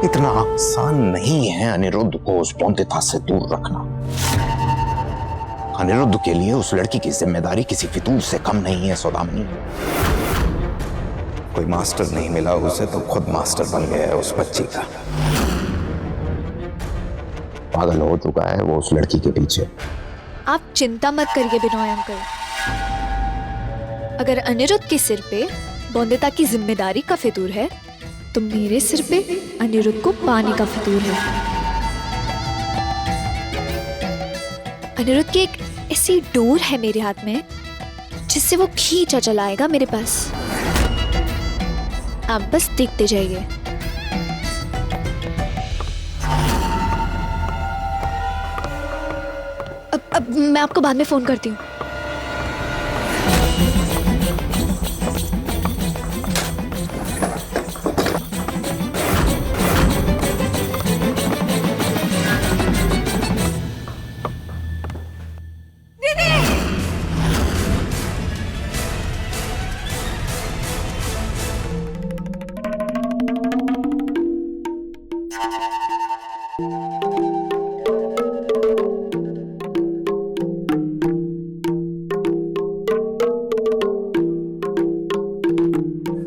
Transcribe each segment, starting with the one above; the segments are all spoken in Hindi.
इतना आसान नहीं है अनिरुद्ध को उस पौंदिता से दूर रखना। अनिरुद्ध के लिए उस लड़की की जिम्मेदारी किसी फितूर से कम नहीं है सौदामिनी। कोई मास्टर नहीं मिला उसे तो खुद मास्टर बन गया है उस बच्ची का। पागल हो चुका है वो उस लड़की के पीछे। आप चिंता मत करिए बिनोय अंकल। अगर अनिरुद्ध के सिर पे बौंदिता की जिम्मेदारी का फितूर है तो मेरे सिर पे अनिरुद्ध को पाने का फितूर है। अनिरुद्ध की एक ऐसी डोर है मेरे हाथ में जिससे वो खींचा चलाएगा मेरे पास। आप बस देखते जाइए। अब मैं आपको बाद में फोन करती हूँ।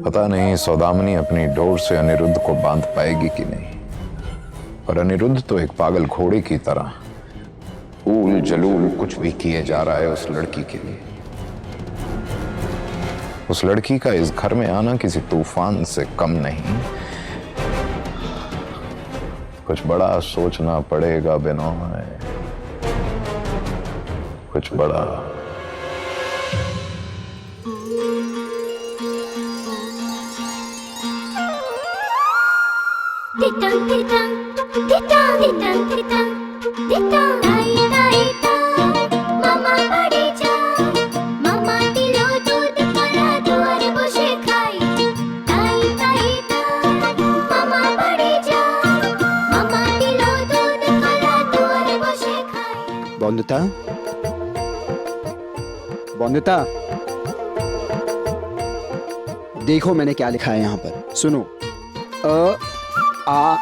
पता नहीं सौदामिनी अपनी डोर से अनिरुद्ध को बांध पाएगी कि नहीं, पर अनिरुद्ध तो एक पागल घोड़े की तरह ऊल जलूल कुछ भी किए जा रहा है उस लड़की के लिए। उस लड़की का इस घर में आना किसी तूफान से कम नहीं। कुछ बड़ा सोचना पड़ेगा बिनोय, कुछ बड़ा। बौंदिता, बौंदिता, देखो मैंने क्या लिखा है यहाँ पर। सुनो, अ आ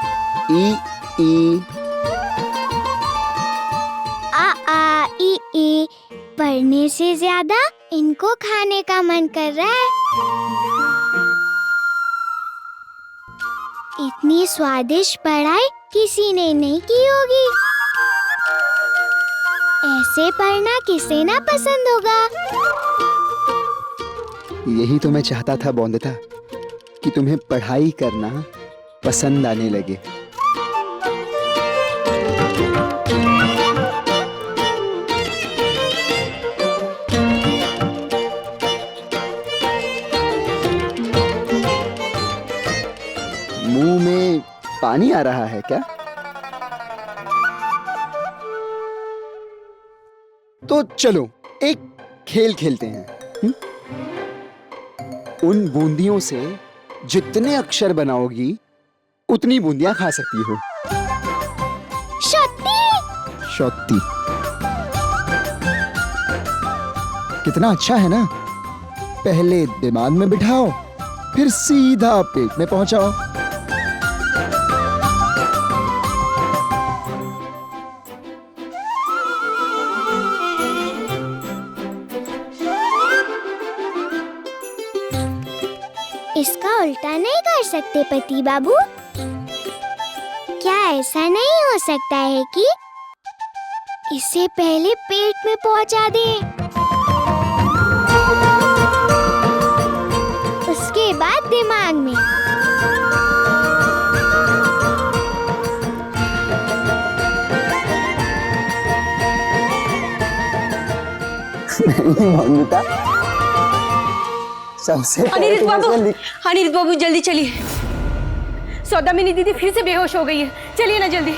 ई ई। आ ई ई पढ़ने से ज्यादा इनको खाने का मन कर रहा है। इतनी स्वादिष्ट पढ़ाई किसी ने नहीं की होगी। ऐसे पढ़ना किसे ना पसंद होगा। यही तो मैं चाहता था बौंदिता, कि तुम्हें पढ़ाई करना पसंद आने लगे। मुंह में पानी आ रहा है क्या? तो चलो एक खेल खेलते हैं। उन बूंदियों से जितने अक्षर बनाओगी उतनी बूंदियां खा सकती हो। शक्ति। शक्ति कितना अच्छा है ना। पहले दिमाग में बिठाओ, फिर सीधा पेट में पहुंचाओ। इसका उल्टा नहीं कर सकते पति बाबू? क्या ऐसा नहीं हो सकता है कि इसे पहले पेट में पहुंचा दें, उसके बाद दिमाग में? नहीं बौंदिता, सबसे अनिरुद्ध बाबू जल्दी चलिए। सौदामिनी दीदी फिर से बेहोश हो गई है, चलिए ना जल्दी।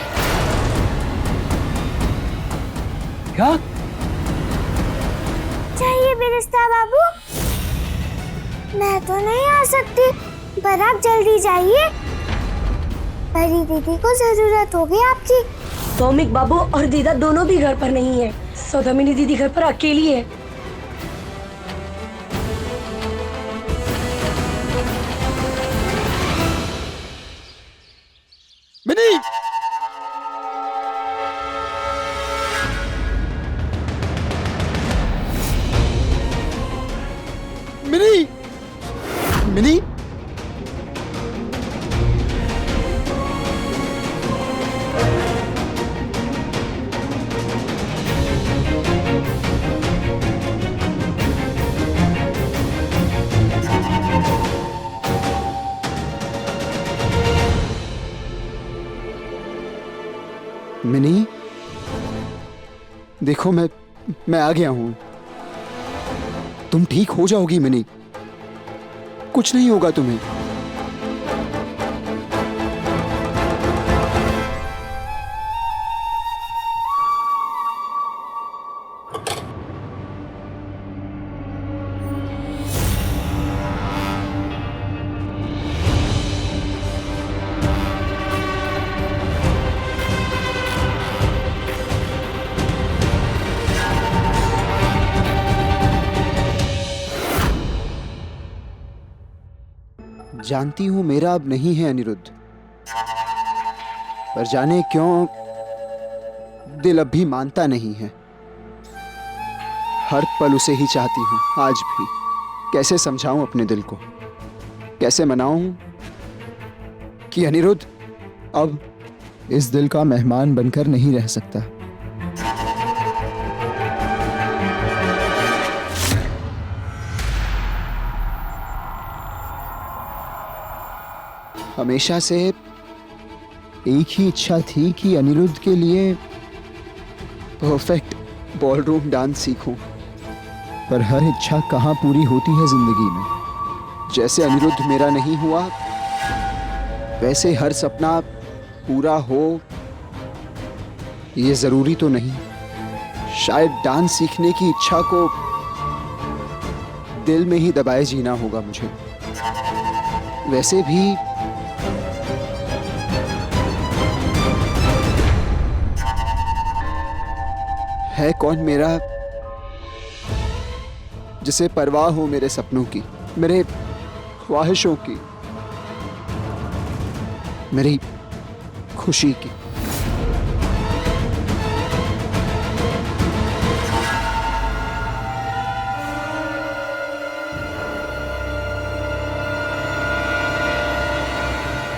क्या चाहिए बेरिस्ता बाबू? मैं तो नहीं आ सकती, पर आप जल्दी जाइए। परी दीदी को जरूरत होगी आपकी। सौमिक बाबू और दीदा दोनों भी घर पर नहीं है। सौदामिनी दीदी घर पर अकेली है। मिनी, मिनी, मिनी, देखो मैं आ गया हूं। तुम ठीक हो जाओगी मिनी, कुछ नहीं होगा तुम्हें। जानती हूं मेरा अब नहीं है अनिरुद्ध, पर जाने क्यों दिल अब भी मानता नहीं है। हर पल उसे ही चाहती हूं, आज भी। कैसे समझाऊं अपने दिल को, कैसे मनाऊं कि अनिरुद्ध अब इस दिल का मेहमान बनकर नहीं रह सकता। हमेशा से एक ही इच्छा थी कि अनिरुद्ध के लिए परफेक्ट बॉलरूम डांस सीखूं, पर हर इच्छा कहाँ पूरी होती है जिंदगी में। जैसे अनिरुद्ध मेरा नहीं हुआ, वैसे हर सपना पूरा हो ये जरूरी तो नहीं। शायद डांस सीखने की इच्छा को दिल में ही दबाए जीना होगा मुझे। वैसे भी है कौन मेरा जिसे परवाह हो मेरे सपनों की, मेरे ख्वाहिशों की, मेरी खुशी की।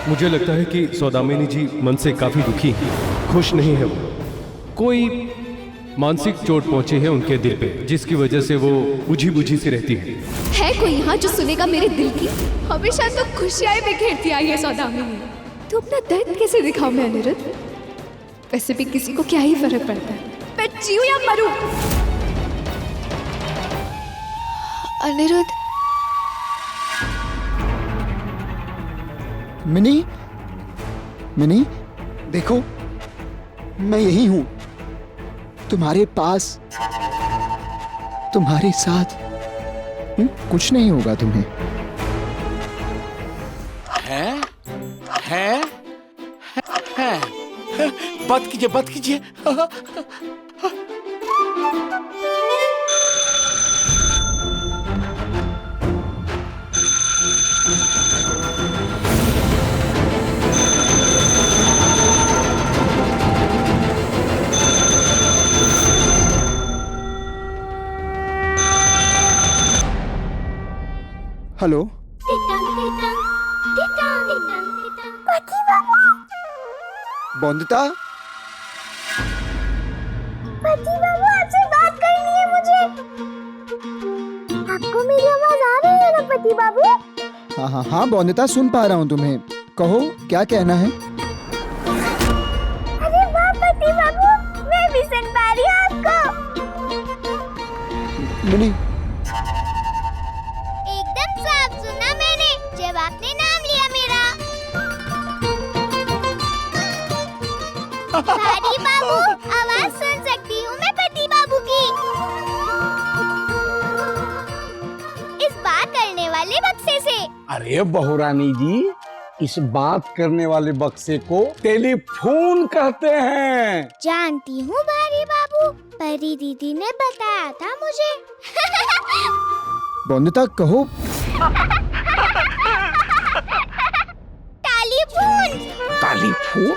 मुझे लगता है कि सौदामिनी जी मन से काफी दुखी हैं, खुश नहीं है वो। कोई मानसिक चोट पहुंची है उनके दिल पे, जिसकी वजह से वो बुझी बुझी सी रहती है कोई यहाँ जो सुनेगा मेरे दिल की? हमेशा तो खुशियाँ बिखेरती आई है सौदामिनी। तो अपना दर्द कैसे दिखाऊं मैं अनिरुद्ध? वैसे भी किसी को क्या ही फर्क पड़ता है, मैं जीऊं या मरूं। अनिरुद्ध, मिनी, मिनी, देखो मैं यही हूं, तुम्हारे पास, तुम्हारे साथ। कुछ नहीं होगा तुम्हें। है? बात कीजिए, बात कीजिए। हेलो, बोंदिता, पति बाबू आपसे बात करनी है मुझे। आपको मेरी आवाज आ रही है ना पति बाबू? हाँ हाँ हाँ बोंदिता, सुन पा रहा हूँ तुम्हें। कहो क्या कहना है। अरे वाह पति बाबू, मैं भी सुन पा रही हूँ आपको। मिनी, एकदम साफ सुना मैंने जब आपने नाम लिया मेरा। भारी बाबू, आवाज सुन सकती हूँ मैं पति बाबू की। इस बात करने वाले बक्से से। अरे बहुरानी जी, इस बात करने वाले बक्से को टेलीफोन कहते हैं। जानती हूँ भारी बाबू, परी दीदी ने बताया था मुझे। बोंदिता कहो। टेलीफोन। टेलीफोन?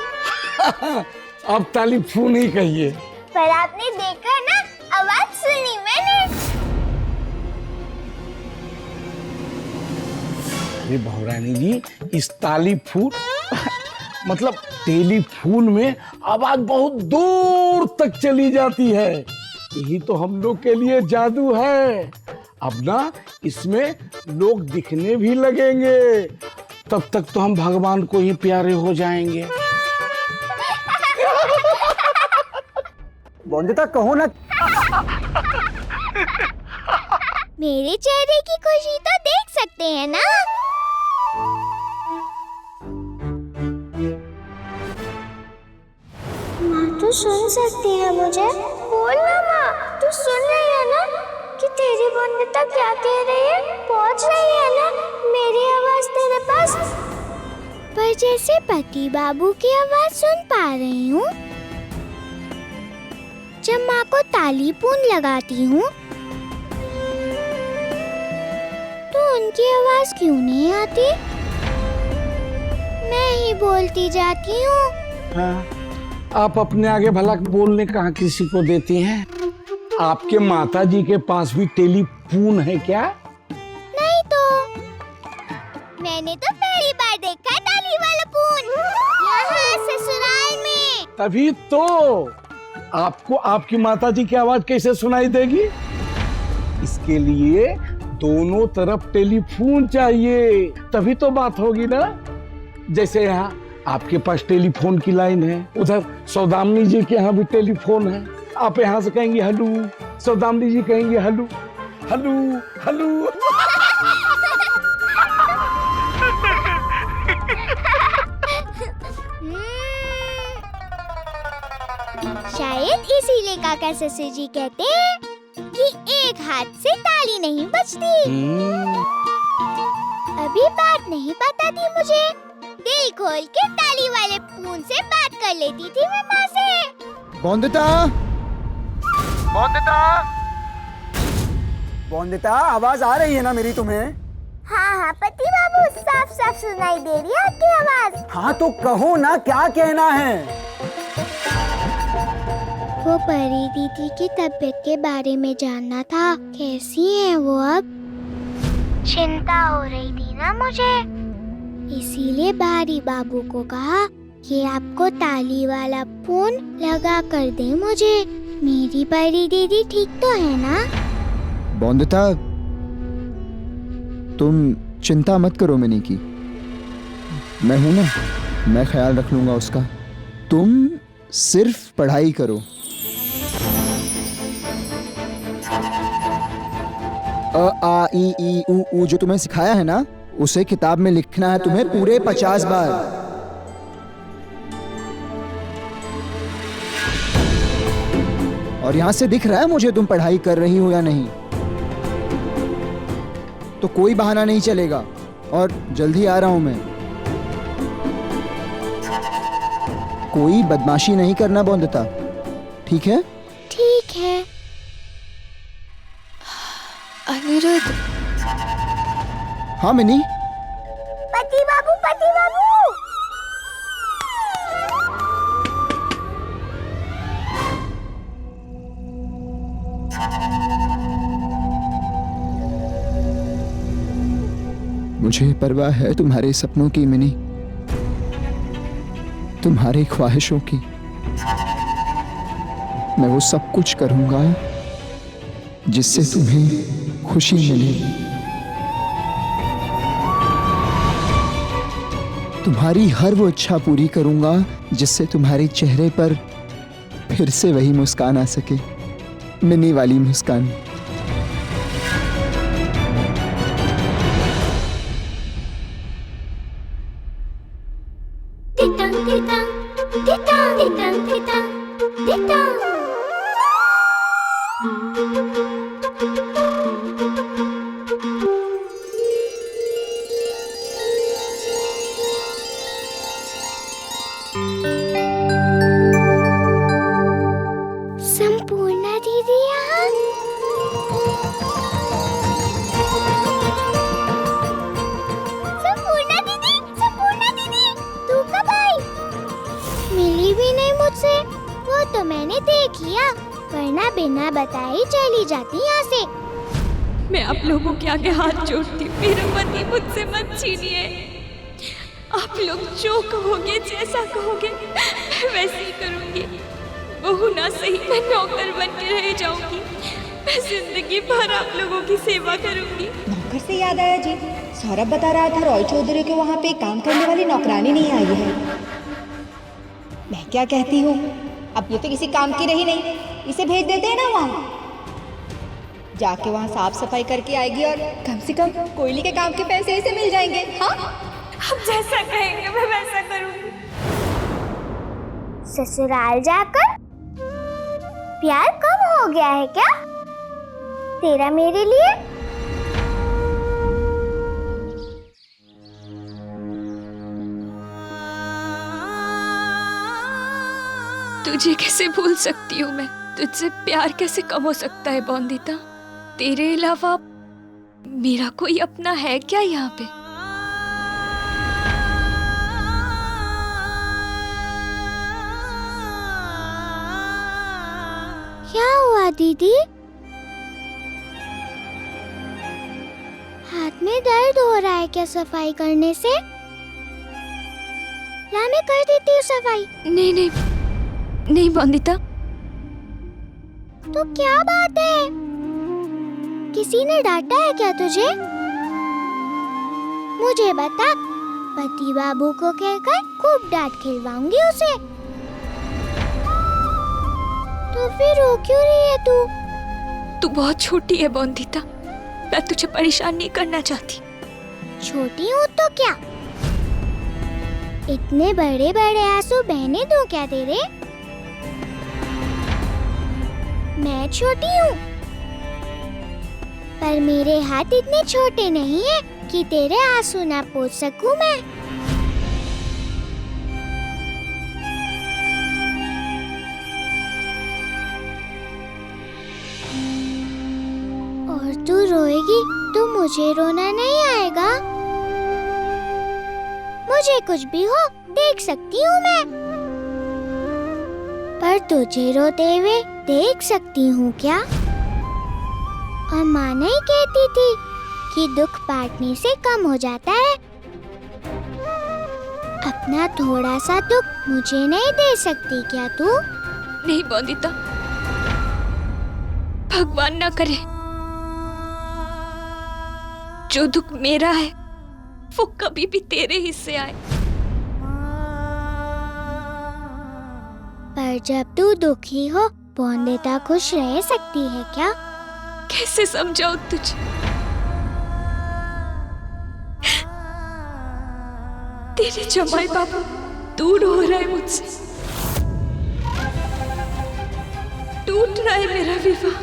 अब टेलीफोन ही कहिए। पर आपने देखा ना, आवाज सुनी मैंने। अरे बहुरानी जी, इस टेलीफोन मतलब टेलीफोन में आवाज बहुत दूर तक चली जाती है। यही तो हम लोग के लिए जादू है। अब ना इसमें लोग दिखने भी लगेंगे, तब तक तो हम भगवान को ही प्यारे हो जाएंगे। बॉन्दिता कहो ना। मेरे चेहरे की खुशी तो देख सकते हैं ना। माँ तो सुन सकती है मुझे। बोल ना माँ, तू सुन रही है ना कि तेरी बॉन्दिता क्या कह रही है? पहुँच रही है ना मेरी आवाज तेरे पास? पर जैसे पति बाबू की आवाज सुन पा रही हूँ, जब माँ को तालीपून लगाती हूँ तो उनकी आवाज क्यों नहीं आती? मैं ही बोलती जाती हूँ। हाँ, आप अपने आगे भला बोलने कहाँ किसी को देती हैं? आपके माताजी के पास भी टेलीफोन है क्या? नहीं तो मैंने तो पहली बार देखा ताली वाला फोन यहाँ ससुराल में। तभी तो आपको आपकी माताजी की आवाज कैसे सुनाई देगी? इसके लिए दोनों तरफ टेलीफोन चाहिए, तभी तो बात होगी ना। जैसे यहाँ आपके पास टेलीफोन की लाइन है, उधर सौदामिनी जी के यहाँ भी टेलीफोन है। आप यहाँ से कहेंगे हेलो, सौदामिनी जी कहेंगे हेलो हेलो हेलो। शायद इसीलिए काका ससुर जी कहते हैं कि एक हाथ से ताली नहीं बजती। अभी बात नहीं पता थी मुझे। दिल खोल के ताली वाले फोन से बात कर लेती थी मैं माँ से। बॉन्दिता, बॉन्दिता, बॉन्दिता, आवाज आ रही है ना मेरी तुम्हें? हाँ हाँ पति बाबू, साफ साफ सुनाई दे रही है आपकी आवाज। हाँ तो कहो ना, क्या कहना है? वो परी दीदी की तबीयत के बारे में जानना था। कैसी हैं वो अब? चिंता हो रही थी ना मुझे, इसीलिए बारी बाबू को कहा कि आपको ताली वाला फोन लगा कर दे मुझे। मेरी परी दीदी ठीक तो है ना? बॉन्दिता, तुम चिंता मत करो मिनी की, मैं हूं ना, मैं ख्याल रख लूंगा उसका। तुम सिर्फ पढ़ाई करो। अ आ ई ई उ ऊ जो तुम्हें सिखाया है ना, उसे किताब में लिखना है तुम्हें पूरे 50 बार। और यहाँ से दिख रहा है मुझे तुम पढ़ाई कर रही हो या नहीं, तो कोई बहाना नहीं चलेगा। और जल्दी आ रहा हूं मैं। कोई बदमाशी नहीं करना बॉन्दिता, ठीक है? ठीक है। अनिरुद्ध, हाँ मिनी। पति बाबू, पति बाबू। मुझे परवाह है तुम्हारे सपनों की मिनी, तुम्हारी ख्वाहिशों की। मैं वो सब कुछ करूंगा जिससे तुम्हें खुशी मिले। तुम्हारी हर वो इच्छा पूरी करूंगा जिससे तुम्हारे चेहरे पर फिर से वही मुस्कान आ सके, मिनी वाली मुस्कान। संपूर्णा दीदी यहाँ। संपूर्णा दीदी, संपूर्णा दीदी, तू कब आई? मिली भी नहीं मुझसे। वो तो मैंने देख लिया, वरना बिना बताए चली जाती यहाँ से। मैं आप लोगों के आगे हाथ जोड़ती हूँ, मेरा पति मुझसे मत छीनिए। आप लोग जो कहोगे, जैसा कहोगे मैं वैसे ही करूँगी। बहू ना सही, मैं नौकर बन के रह जाऊँगी। मैं जिंदगी भर आप लोगों की सेवा करूँगी। नौकर से याद आया जी, सौरभ बता रहा था रॉय चौधरी के वहाँ पे काम करने वाली नौकरानी नहीं आई है। मैं क्या कहती हूँ, अब ये तो किसी काम की रही नहीं, इसे भेज देते हैं ना वहाँ। जाके वहाँ साफ सफाई करके आएगी और कम से कम कोयली के काम के पैसे इसे मिल जाएंगे। हाँ, आप जैसा कहेंगे मैं वैसा करूँगी। ससुराल जाकर प्यार कम हो गया है क्या तेरा मेरे लिए? तुझे कैसे भूल सकती हूँ मैं? तुझसे प्यार कैसे कम हो सकता है बॉन्दिता? तेरे अलावा मेरा कोई अपना है क्या यहाँ पे? क्या हुआ दीदी? हाथ में दर्द हो रहा है क्या सफाई करने से? ला मैं कर देती हूँ सफाई। नहीं नहीं नहीं बॉन्दिता। तो क्या बात है? किसी ने डांटा है क्या तुझे? मुझे बता, पति बाबू को कहकर खूब डांट खिलवाऊंगी उसे। तो फिर रो क्यों रही है तू? तू बहुत छोटी है बॉन्दिता, मैं तुझे परेशान नहीं करना चाहती। छोटी हूँ तो क्या? इतने बड़े बड़े आंसू बहने दूं क्या तेरे? मैं छोटी हूँ, पर मेरे हाथ इतने छोटे नहीं है कि तेरे आंसू ना पोंछ सकूं मैं। और तू रोएगी तो मुझे रोना नहीं आएगा? मुझे कुछ भी हो देख सकती हूँ मैं, पर तुझे रोते हुए देख सकती हूँ क्या? और माँ नहीं कहती थी कि दुख बांटने से कम हो जाता है? अपना थोड़ा सा दुख मुझे नहीं दे सकती क्या तू? नहीं बॉन्दिता, भगवान ना करे जो दुख मेरा है वो कभी भी तेरे हिस्से आए। पर जब तू दुखी हो बॉन्दिता खुश रह सकती है क्या? कैसे समझाऊं तुझे? तेरे जमाई बाबू दूर हो रहा है मुझसे, टूट रहा है मेरा विवाह।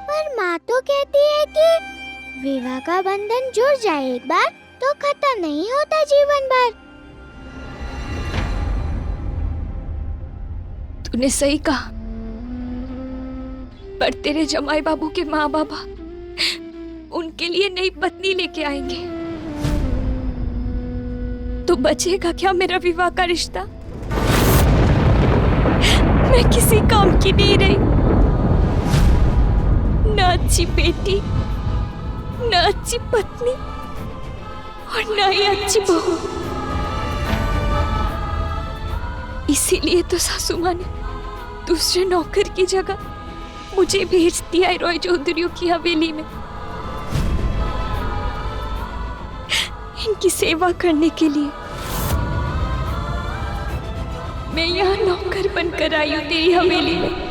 पर माँ तो कहती है कि विवाह का बंधन जुड़ जाए एक बार तो खत्म नहीं होता जीवन भर। तूने सही कहा, पर तेरे जमाई बाबू के माँ बाबा उनके लिए नई पत्नी लेके आएंगे, तो बचेगा क्या मेरा विवाह का रिश्ता? मैं किसी काम की नहीं रही, ना अच्छी बेटी, ना अच्छी पत्नी और ना ही अच्छी बहू। इसीलिए तो सासू माँ ने दूसरे नौकर की जगह मुझे भेज दिया है रॉय चौधरी की हवेली में, इनकी सेवा करने के लिए। मैं यहाँ नौकर बनकर आई हूँ तेरी हवेली में।